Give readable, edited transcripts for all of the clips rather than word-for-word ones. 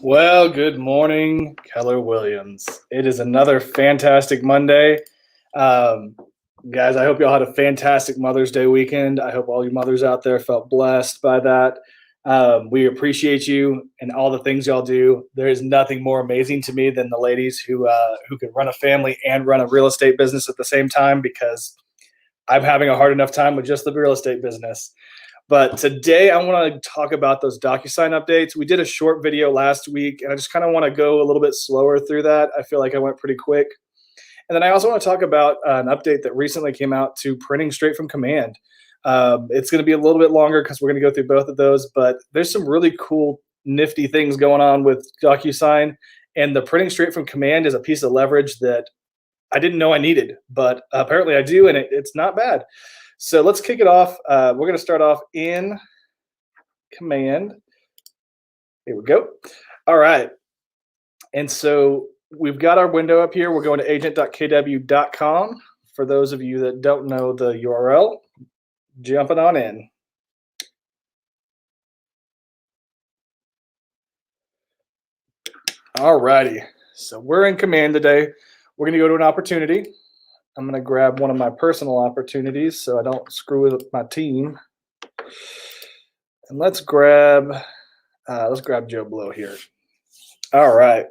Well, good morning, Keller Williams. It is another fantastic Monday. Um, Guys, I hope y'all had a fantastic Mother's Day weekend. I hope all your mothers out there felt blessed by that. We appreciate you and all the things y'all do. There is nothing more amazing to me than the ladies who can run a family and run a real estate business at the same time, because I'm having a hard enough time with just the real estate business. But today I want to talk about those Docusign updates. We did a short video last week, and I just kind of want to go a little bit slower through that. I feel like I went pretty quick. And then I also want to talk about an update that recently came out to printing straight from command. It's going to be a little bit longer because we're going to go through both of those, but there's some really cool, nifty things going on with Docusign. And the printing straight from command is a piece of leverage that I didn't know I needed, but apparently I do, and it's not bad. So let's kick it off. We're going to start off in command. Here we go. All right. And so we've got our window up here. We're going to agent.kw.com. For those of you that don't know the URL, jumping on in. All righty. So we're in command today. We're going to go to an opportunity. I'm going to grab one of my personal opportunities so I don't screw with my team. And let's grab Joe Blow here. All right.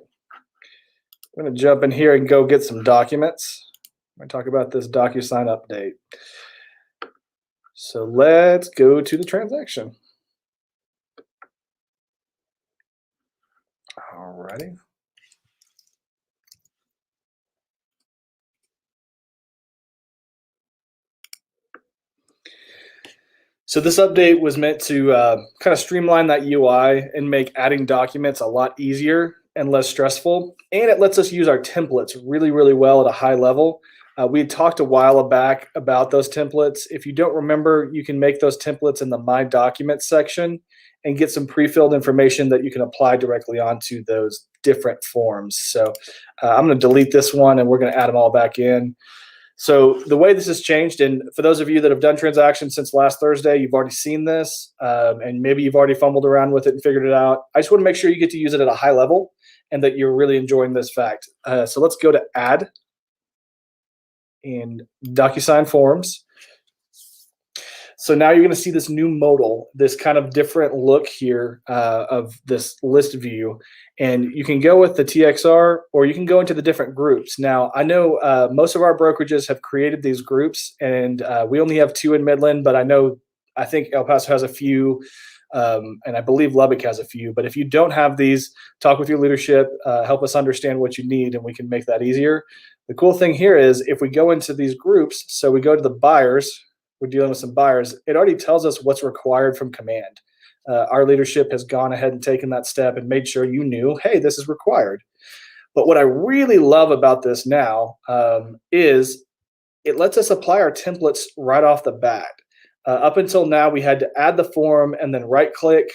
I'm going to jump in here and go get some documents. I'm going to talk about this Docusign update. So let's go to the transaction. All righty. So this update was meant to kind of streamline that UI and make adding documents a lot easier and less stressful. And it lets us use our templates really, really well at a high level. We had talked a while back about those templates. If you don't remember, you can make those templates in the My Documents section and get some pre-filled information that you can apply directly onto those different forms. So I'm going to delete this one and we're going to add them all back in. So the way this has changed, and for those of you that have done transactions since last Thursday, you've already seen this, and maybe you've already fumbled around with it and figured it out. I just want to make sure you get to use it at a high level and that you're really enjoying this fact. So let's go to Add in Docusign Forms. So now you're going to see this new modal, this kind of different look here of this list view. And you can go with the TXR or you can go into the different groups. Now, I know most of our brokerages have created these groups, and we only have 2 in Midland, but I think El Paso has a few, and I believe Lubbock has a few. But if you don't have these, talk with your leadership, help us understand what you need, and we can make that easier. The cool thing here is if we go into these groups, so we go to the buyers, we're dealing with some buyers, it already tells us what's required from command. Our leadership has gone ahead and taken that step and made sure you knew, hey, this is required. But what I really love about this now is it lets us apply our templates right off the bat. Up until now, we had to add the form and then right-click,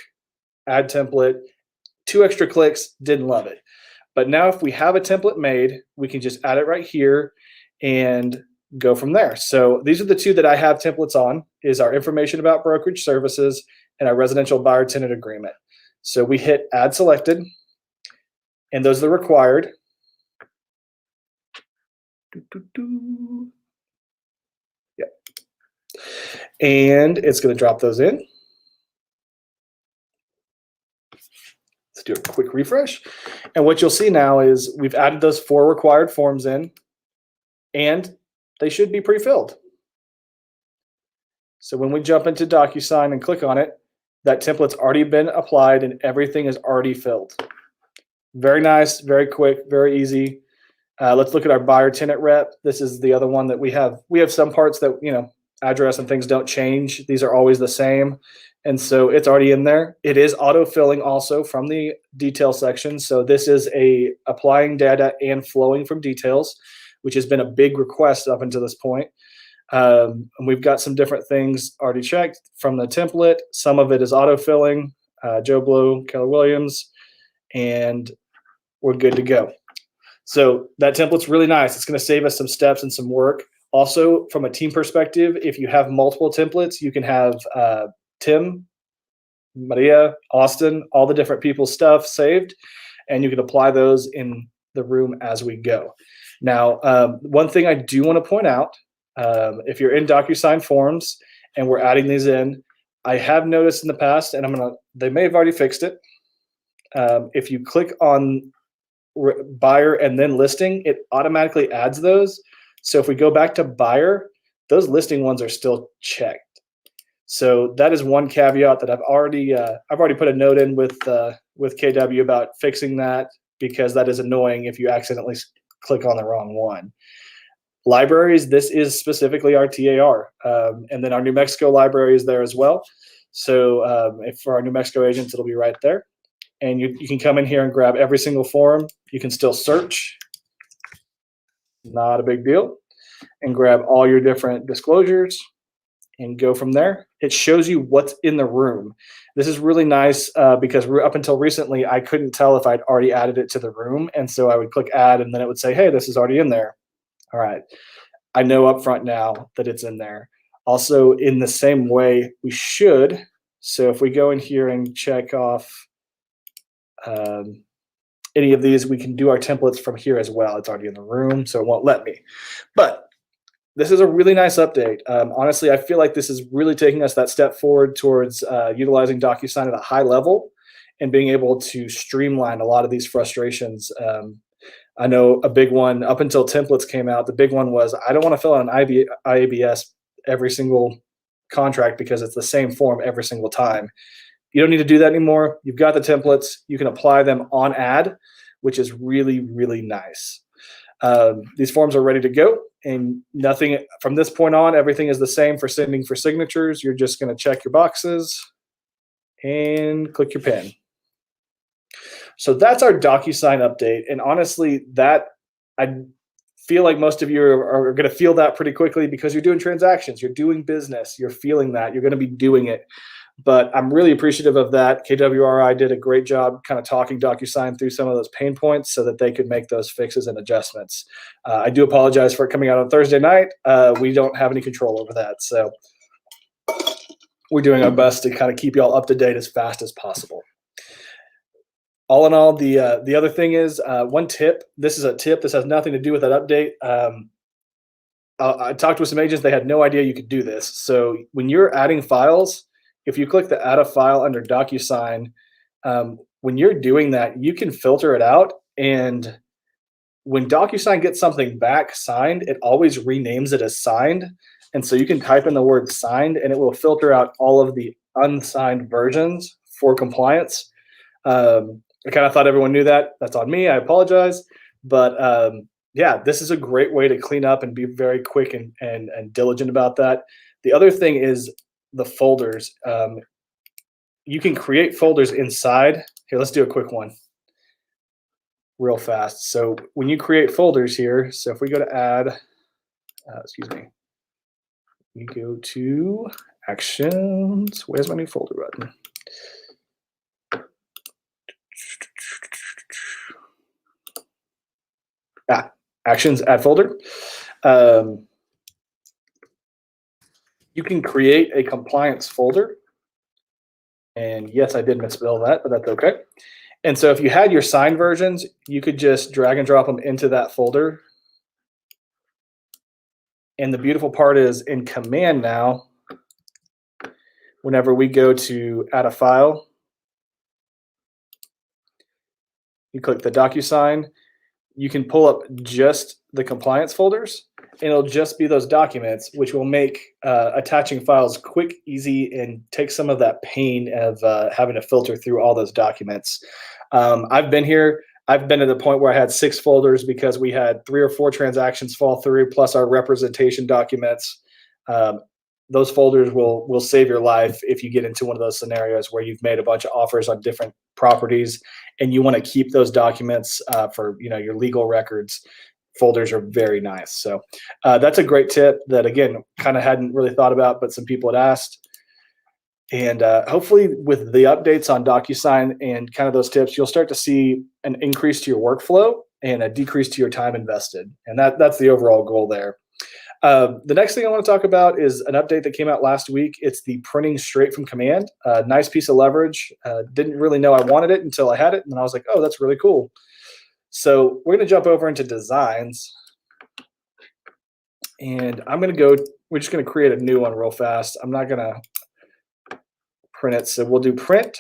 add template, 2 extra clicks, didn't love it. But now if we have a template made, we can just add it right here and go from there. So these are the 2 that I have templates on, is our information about brokerage services and our residential buyer tenant agreement. So we hit add selected, and those are required. Yeah. And it's going to drop those in. Let's do a quick refresh. And what you'll see now is we've added those 4 required forms in, and they should be pre-filled. So when we jump into Docusign and click on it, that template's already been applied and everything is already filled. Very nice, very quick, very easy. Let's look at our buyer tenant rep. This is the other one that we have. We have some parts that, address and things don't change. These are always the same. And so it's already in there. It is auto-filling also from the detail section. So this is applying data and flowing from details, which has been a big request up until this point. And we've got some different things already checked from the template. Some of it is auto-filling, Joe Blow, Keller Williams, and we're good to go. So that template's really nice. It's going to save us some steps and some work. Also, from a team perspective, if you have multiple templates, you can have Tim Maria, Austin, all the different people's stuff saved, and you can apply those in the room as we go. Now, one thing I do want to point out, if you're in Docusign Forms and we're adding these in, I have noticed in the past, and they may have already fixed it. If you click on buyer and then listing, it automatically adds those. So if we go back to buyer, those listing ones are still checked. So that is one caveat that I've already put a note in with KW about fixing that, because that is annoying if you accidentally click on the wrong one. Libraries, this is specifically our TAR, and then our New Mexico library is there as well. So if for our New Mexico agents, it'll be right there. And you can come in here and grab every single form. You can still search, not a big deal, and grab all your different disclosures and go from there. It shows you what's in the room. This is really nice because up until recently, I couldn't tell if I'd already added it to the room. And so I would click add, and then it would say, hey, this is already in there. All right. I know up front now that it's in there. Also, in the same way, we should. So if we go in here and check off any of these, we can do our templates from here as well. It's already in the room, so it won't let me. But this is a really nice update. Honestly, I feel like this is really taking us that step forward towards utilizing DocuSign at a high level and being able to streamline a lot of these frustrations. I know a big one up until templates came out, the big one was I don't want to fill out an IABS every single contract because it's the same form every single time. You don't need to do that anymore. You've got the templates. You can apply them on ad, which is really, really nice. These forms are ready to go, and nothing from this point on, everything is the same for sending for signatures. You're just going to check your boxes and click your pen. So that's our DocuSign update. And honestly, I feel like most of you are going to feel that pretty quickly because you're doing transactions, you're doing business, you're feeling that, you're going to be doing it. But I'm really appreciative of that. KWRI did a great job kind of talking DocuSign through some of those pain points so that they could make those fixes and adjustments. I do apologize for it coming out on Thursday night. We don't have any control over that. So we're doing our best to kind of keep you all up to date as fast as possible. All in all, the other thing is one tip. This is a tip. This has nothing to do with that update. I talked with some agents. They had no idea you could do this. So when you're adding files, if you click the add a file under DocuSign, when you're doing that, you can filter it out. And when DocuSign gets something back signed, it always renames it as signed. And so you can type in the word signed, and it will filter out all of the unsigned versions for compliance. I kind of thought everyone knew that. That's on me. I apologize. But yeah, this is a great way to clean up and be very quick and diligent about that. The other thing is the folders. You can create folders inside. Here, let's do a quick one real fast. So when you create folders here, so if we go to add, excuse me, we go to actions. Where's my new folder button? Actions, add folder. You can create a compliance folder. And yes, I did misspell that, but that's okay. And so if you had your signed versions, you could just drag and drop them into that folder. And the beautiful part is in Command now, whenever we go to add a file, you click the DocuSign, you can pull up just the compliance folders, and it'll just be those documents, which will make attaching files quick, easy, and take some of that pain of having to filter through all those documents. I've been here. I've been to the point where I had 6 folders because we had 3 or 4 transactions fall through, plus our representation documents. Those folders will save your life if you get into one of those scenarios where you've made a bunch of offers on different properties and you want to keep those documents for your legal records. Folders are very nice. So that's a great tip that, again, kind of hadn't really thought about, but some people had asked. And hopefully with the updates on DocuSign and kind of those tips, you'll start to see an increase to your workflow and a decrease to your time invested. And that's the overall goal there. The next thing I want to talk about is an update that came out last week. It's the printing straight from command. Nice piece of leverage. Didn't really know I wanted it until I had it, and then I was like, oh, that's really cool. So we're going to jump over into designs, and we're just going to create a new one real fast. I'm not going to print it, so we'll do print,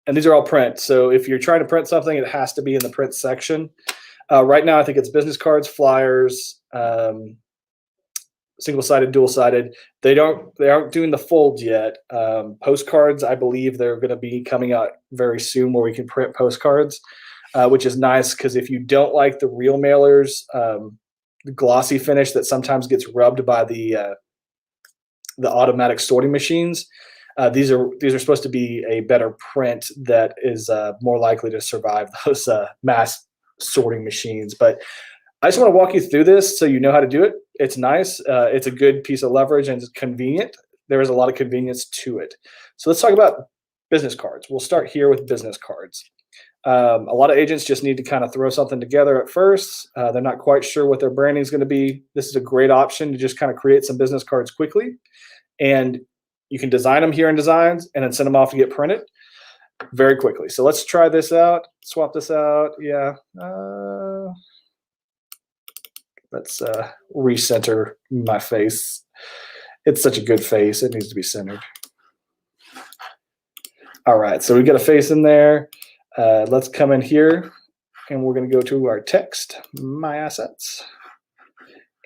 and these are all print. So if you're trying to print something, it has to be in the print section. Right now, I think it's business cards, flyers, single-sided, dual-sided. They aren't doing the fold yet. Postcards, I believe they're going to be coming out very soon where we can print postcards, which is nice because if you don't like the real mailers, the glossy finish that sometimes gets rubbed by the automatic sorting machines, these are supposed to be a better print that is more likely to survive those mass sorting machines. But I just want to walk you through this so you know how to do it. It's nice. It's a good piece of leverage and it's convenient. There is a lot of convenience to it. So let's talk about business cards. We'll start here with business cards. A lot of agents just need to kind of throw something together at first. They're not quite sure what their branding is going to be. This is a great option to just kind of create some business cards quickly. And you can design them here in Designs and then send them off to get printed very quickly. So let's try this out. Swap this out. Yeah. Let's recenter my face. It's such a good face. It needs to be centered. All right, so we got a face in there. Let's come in here, and we're going to go to our text, my assets.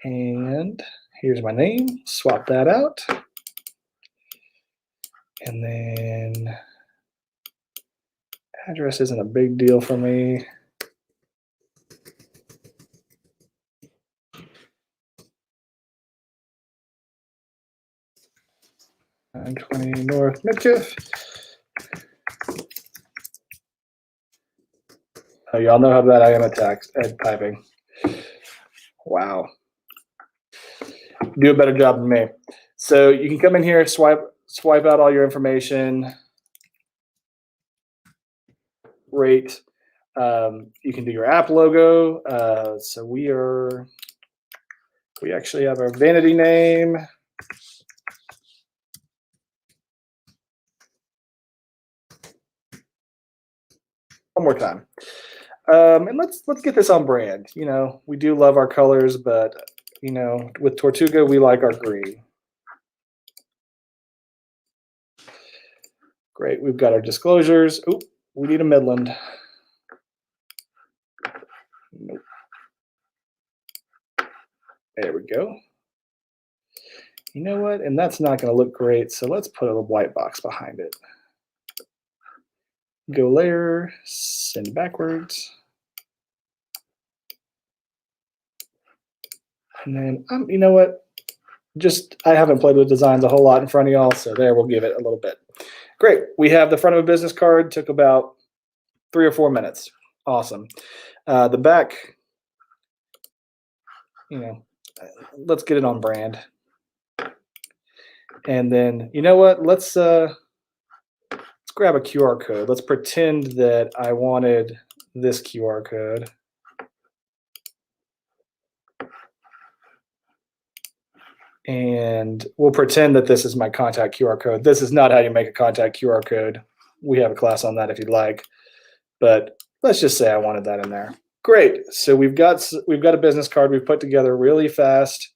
And here's my name. Swap that out. And then address isn't a big deal for me. 920 North Midkiff. Oh, y'all know how bad I am at typing. Wow. Do a better job than me. So you can come in here, swipe out all your information. Rate. You can do your app logo. So we actually have our vanity name. One more time. And let's get this on brand. You know, we do love our colors, but you know, with Tortuga, we like our green. Great. We've got our disclosures. Oop, we need a Midland. Nope. There we go. You know what? And that's not going to look great, so let's put a white box behind it. Go layer, send backwards. And then, you know what? I haven't played with designs a whole lot in front of y'all, so there, we'll give it a little bit. Great. We have the front of a business card. Took about 3 or 4 minutes. Awesome. The back, you know, let's get it on brand. And then, you know what? Let's grab a QR code. Let's pretend that I wanted this QR code. And we'll pretend that this is my contact QR code. This is not how you make a contact QR code. We have a class on that if you'd like. But let's just say I wanted that in there. Great. So we've got a business card we've put together really fast.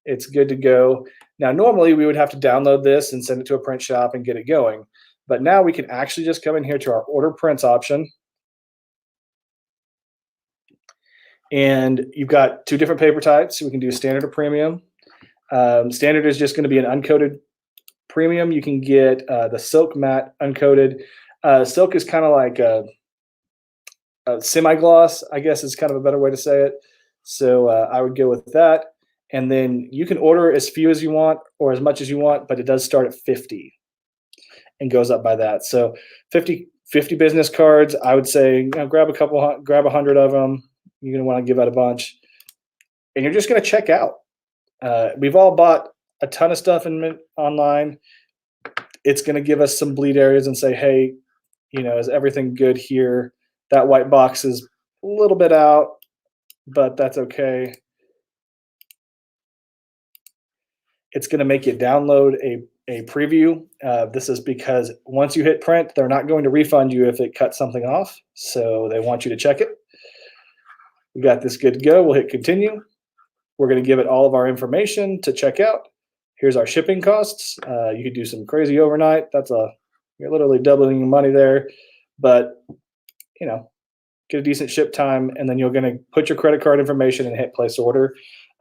It's good to go. Now, normally we would have to download this and send it to a print shop and get it going. But now we can actually just come in here to our order prints option. And you've got 2 different paper types. So we can do standard or premium. Standard is just going to be an uncoated premium. You can get the silk matte uncoated. Silk is kind of like a semi-gloss, I guess is kind of a better way to say it. So I would go with that. And then you can order as few as you want or as much as you want, but it does start at 50 and goes up by that. So 50 business cards, I would say, you know, grab 100 of them. You're going to want to give out a bunch. And you're just going to check out. We've all bought a ton of stuff online. It's going to give us some bleed areas and say, hey, you know, is everything good here? That white box is a little bit out, but that's okay. it's going to make you download a preview. This is because once you hit print, they're not going to refund you if it cuts something off. So they want you to check it. We got this good to go. We'll hit continue. We're going to give it all of our information to check out. Here's our shipping costs. You could do some crazy overnight. You're literally doubling your money there, but get a decent ship time, and then you're going to put your credit card information and hit place order.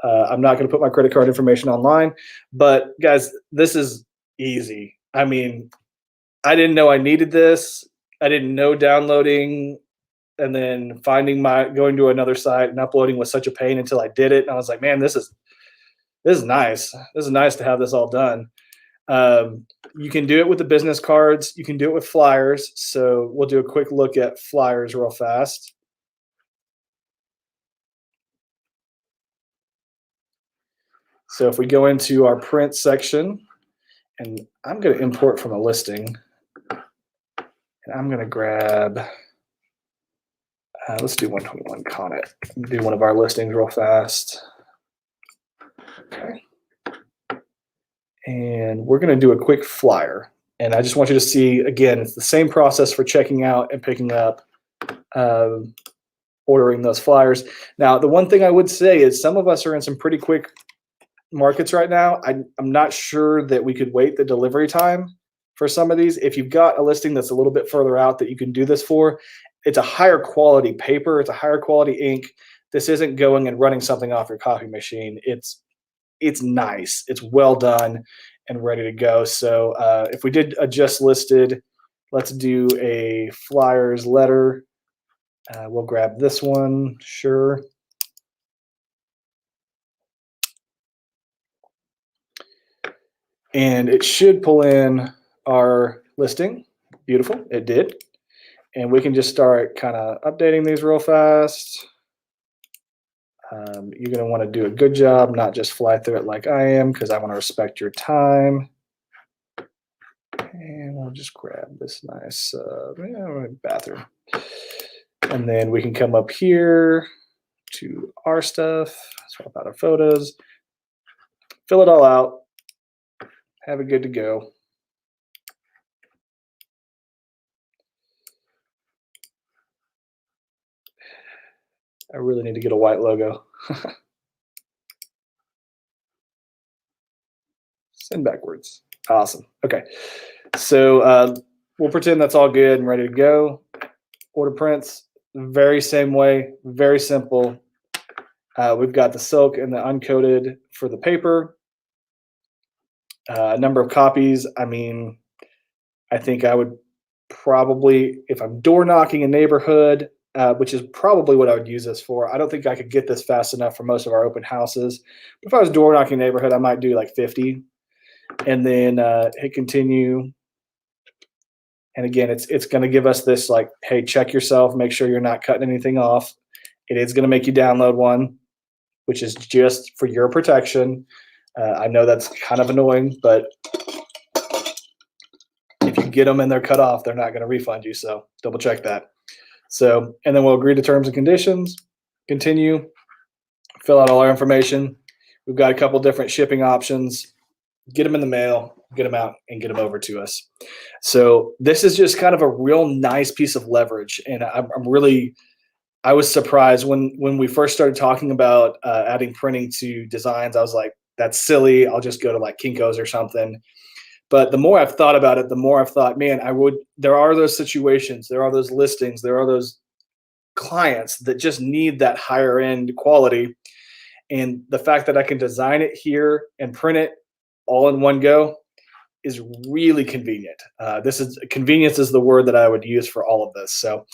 I'm not going to put my credit card information online, but guys, this is easy. I mean, I didn't know I needed this. I didn't know downloading and then going to another site and uploading was such a pain until I did it. And I was like, man, this is nice. This is nice to have this all done. You can do it with the business cards. You can do it with flyers. So we'll do a quick look at flyers real fast. So if we go into our print section, and I'm going to import from a listing, and I'm going to grab, let's do 121 Connet. Do one of our listings real fast. Okay. And we're going to do a quick flyer. And I just want you to see, again, it's the same process for checking out and picking up, ordering those flyers. Now, the one thing I would say is some of us are in some pretty quick markets right now. I'm not sure that we could wait the delivery time for some of these. If you've got a listing that's a little bit further out that you can do this for, it's a higher quality paper. It's a higher quality ink. This isn't going and running something off your copy machine. It's nice. It's well done and ready to go. So if we did a just listed, let's do a flyers letter. We'll grab this one. Sure. And it should pull in our listing. Beautiful. It did. And we can just start kind of updating these real fast. You're going to want to do a good job, not just fly through it like I am, because I want to respect your time. And we'll just grab this nice bathroom. And then we can come up here to our stuff, swap out our photos, fill it all out, have it good to go. I really need to get a white logo. Send backwards. Awesome. Okay. So we'll pretend that's all good and ready to go. Order prints, very same way, very simple. We've got the silk and the uncoated for the paper. Number of copies. I mean, I think I would probably, if I'm door knocking a neighborhood, which is probably what I would use this for. I don't think I could get this fast enough for most of our open houses. But if I was door knocking a neighborhood, I might do like 50. And then hit continue. And again, it's going to give us this like, hey, check yourself, make sure you're not cutting anything off. It is going to make you download one, which is just for your protection. I know that's kind of annoying, but if you get them and they're cut off, they're not going to refund you. So double check that. So, and then we'll agree to terms and conditions, continue, fill out all our information. We've got a couple different shipping options. Get them in the mail, get them out, and get them over to us. So this is just kind of a real nice piece of leverage. And I was surprised when we first started talking about adding printing to designs. I was like, that's silly. I'll just go to like Kinko's or something. But the more I've thought about it, the more I've thought, man, there are those situations, there are those listings, there are those clients that just need that higher end quality. And the fact that I can design it here and print it all in one go is really convenient. Convenience is the word that I would use for all of this. So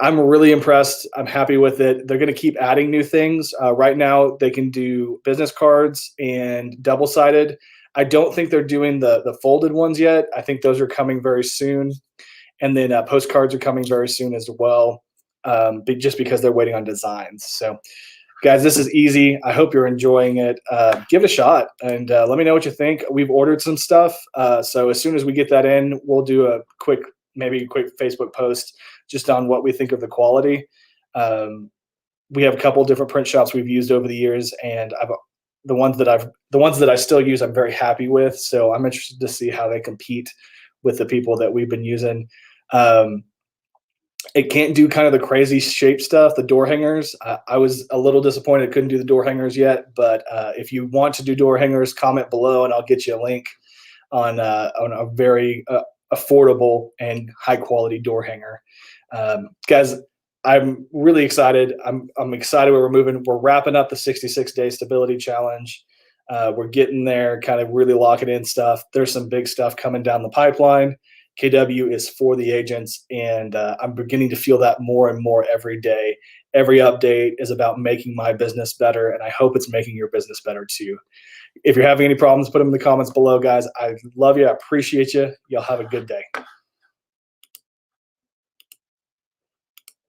I'm really impressed. I'm happy with it. They're going to keep adding new things. Right now, they can do business cards and double-sided. I don't think they're doing the folded ones yet. I think those are coming very soon. And then postcards are coming very soon as well, just because they're waiting on designs. So, guys, this is easy. I hope you're enjoying it. Give it a shot and let me know what you think. We've ordered some stuff. So as soon as we get that in, we'll do a quick Facebook post just on what we think of the quality. We have a couple different print shops we've used over the years, and the ones that I still use, I'm very happy with. So I'm interested to see how they compete with the people that we've been using. It can't do kind of the crazy shape stuff, the door hangers. I was a little disappointed it couldn't do the door hangers yet, but if you want to do door hangers, comment below and I'll get you a link on a very affordable and high quality door hanger. Guys, I'm really excited. I'm excited where we're moving. We're wrapping up the 66-day stability challenge. We're getting there, kind of really locking in stuff. There's some big stuff coming down the pipeline. KW is for the agents, and I'm beginning to feel that more and more every day. Every update is about making my business better, and I hope it's making your business better too. If you're having any problems, put them in the comments below, guys. I love you. I appreciate you. Y'all have a good day.